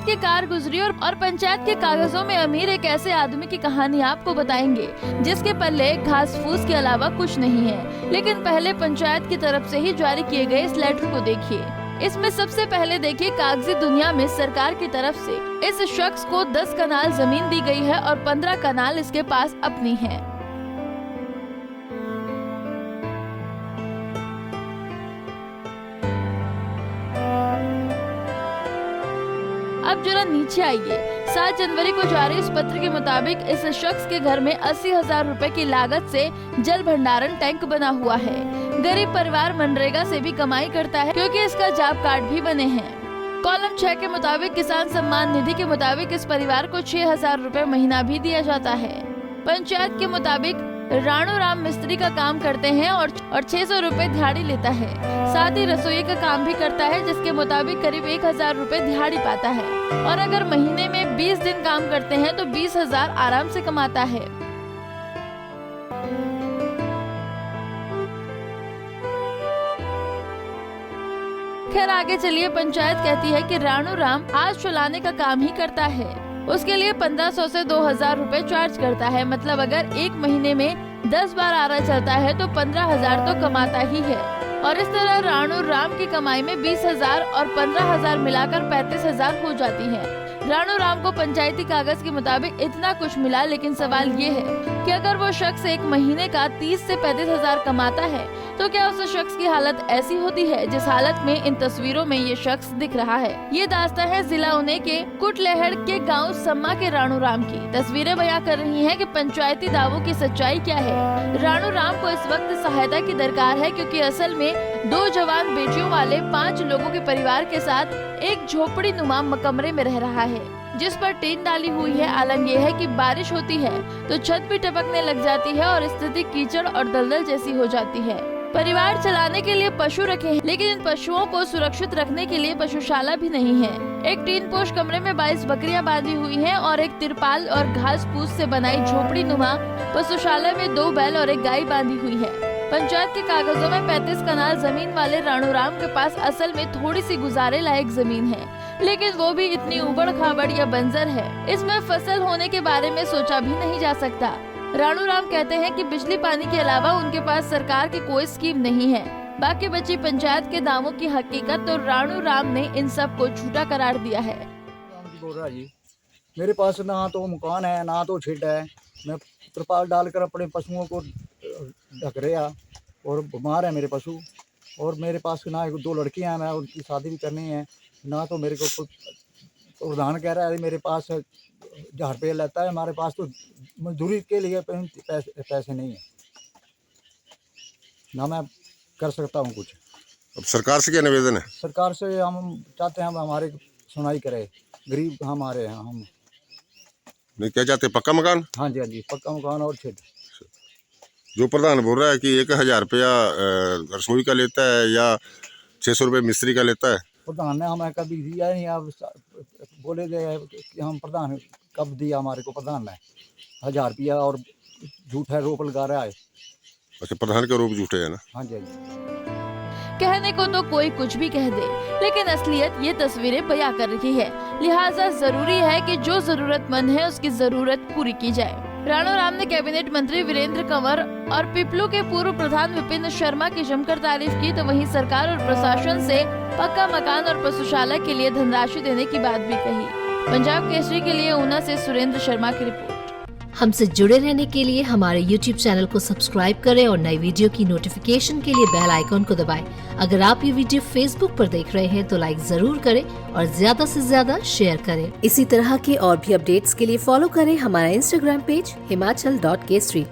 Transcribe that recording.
की कार गुजरी और पंचायत के कागजों में अमीर एक ऐसे आदमी की कहानी आपको बताएंगे जिसके पल्ले घास फूस के अलावा कुछ नहीं है। लेकिन पहले पंचायत की तरफ से ही जारी किए गए इस लेटर को देखिए। इसमें सबसे पहले देखिए कागजी दुनिया में सरकार की तरफ से इस शख्स को 10 कनाल जमीन दी गई है और 15 कनाल इसके पास अपनी है। अब जरा नीचे आइए। 7 जनवरी को जारी इस पत्र के मुताबिक इस शख्स के घर में 80,000 रुपए की लागत से जल भंडारण टैंक बना हुआ है। गरीब परिवार मनरेगा से भी कमाई करता है क्योंकि इसका जॉब कार्ड भी बने हैं। कॉलम 6 के मुताबिक किसान सम्मान निधि के मुताबिक इस परिवार को 6,000 रुपए महीना भी दिया जाता है। पंचायत के मुताबिक राणू राम मिस्त्री का काम करते हैं और 600 रुपए दिहाड़ी लेता है। साथ ही रसोई का काम भी करता है जिसके मुताबिक करीब 1,000 रुपए दिहाड़ी पाता है। और अगर महीने में 20 दिन काम करते हैं तो 20,000 आराम से कमाता है। खैर आगे चलिए। पंचायत कहती है कि राणू राम आज चलाने का काम ही करता है। उसके लिए 1500 से 2,000 रुपए चार्ज करता है। मतलब अगर एक महीने में 10 बार आरा चलता है तो 15,000 तो कमाता ही है। और इस तरह राणू राम की कमाई में 20,000 और 15,000 मिलाकर 35,000 हो जाती है। राणू राम को पंचायती कागज के मुताबिक इतना कुछ मिला, लेकिन सवाल ये है कि अगर वो शख्स एक महीने का 30 से 35,000 कमाता है तो क्या उस शख्स की हालत ऐसी होती है जिस हालत में इन तस्वीरों में ये शख्स दिख रहा है। ये दास्तां है जिला ऊना के कुटलहड़ के गांव सम्मा के राणू राम की। तस्वीरें बयां कर रही हैं कि पंचायती दावों की सच्चाई क्या है। राणू राम को इस वक्त सहायता की दरकार है क्योंकि असल में 2 जवान बेटियों वाले 5 लोगों के परिवार के साथ एक झोपड़ी नुमा कमरे में रह रहा है जिस पर टीन डाली हुई है। आलम यह है कि बारिश होती है तो छत भी टपकने लग जाती है और स्थिति कीचड़ और दलदल जैसी हो जाती है। परिवार चलाने के लिए पशु रखे हैं, लेकिन इन पशुओं को सुरक्षित रखने के लिए पशुशाला भी नहीं है। एक टीन पोश कमरे में 22 बकरियां बांधी हुई हैं और एक तिरपाल और घास फूस से बनाई झोपड़ी नुमा पशुशाला में 2 बैल और एक गाय बांधी हुई है। पंचायत के कागजों में 35 कनाल जमीन वाले राणू राम के पास असल में थोड़ी सी गुजारे लायक जमीन है, लेकिन वो भी इतनी उबड़ खाबड़ या बंजर है इसमें फसल होने के बारे में सोचा भी नहीं जा सकता। राणू राम कहते हैं कि बिजली पानी के अलावा उनके पास सरकार की कोई स्कीम नहीं है। बाकी बची पंचायत के दावों की हकीकत तो राणू राम ने इन सब को झूठा करार दिया है। बोल रहा जी, मेरे पास ना तो मकान है ना तो शेड है। मैं तिरपाल डालकर अपने पशुओं को ढक रहा और बीमार है मेरे पशु। और मेरे पास ना 2 लड़कियां हैं, मैं उनकी शादी भी करनी है। ना तो मेरे को प्रधान कह रहा है मेरे पास 1,000 रुपये लेता है, हमारे पास तो मजदूरी के लिए पैसे नहीं है, ना मैं कर सकता हूँ कुछ। अब सरकार से क्या निवेदन है? सरकार से हम चाहते हैं हमारे सुनाई करे। गरीब हमारे हैं, हम नहीं क्या चाहते? पक्का मकान? हाँ जी, हाँ जी, पक्का मकान और शेड। जो प्रधान बोल रहा है कि 1,000 रुपया रसोई का लेता है या 600 रुपये मिस्त्री का लेता है। प्रधान ने हमें कभी दिया नहीं। आप बोले गए कि हम प्रधान कब दिया हमारे को? प्रधान ने 1,000 रुपया और झूठा रोप लगा रहा है। अच्छा, प्रधान के रूप झूठे है ना? हाँ जी, हाँ जी। कहने को तो कोई कुछ भी कह दे, लेकिन असलियत ये तस्वीरें बयां कर रही है। लिहाजा जरूरी है कि जो जरूरतमंद है उसकी जरूरत पूरी की जाए। राणू राम ने कैबिनेट मंत्री वीरेंद्र कंवर और पिपलू के पूर्व प्रधान विपिन शर्मा की जमकर तारीफ की, तो वहीं सरकार और प्रशासन से पक्का मकान और पशुशाला के लिए धनराशि देने की बात भी कही। पंजाब केसरी के लिए ऊना से सुरेंद्र शर्मा की रिपोर्ट। हमसे जुड़े रहने के लिए हमारे YouTube चैनल को सब्सक्राइब करें और नई वीडियो की नोटिफिकेशन के लिए बेल आइकॉन को दबाएं। अगर आप ये वीडियो Facebook पर देख रहे हैं तो लाइक जरूर करें और ज्यादा से ज्यादा शेयर करें। इसी तरह के और भी अपडेट्स के लिए फॉलो करें हमारा Instagram पेज himachal.kesri।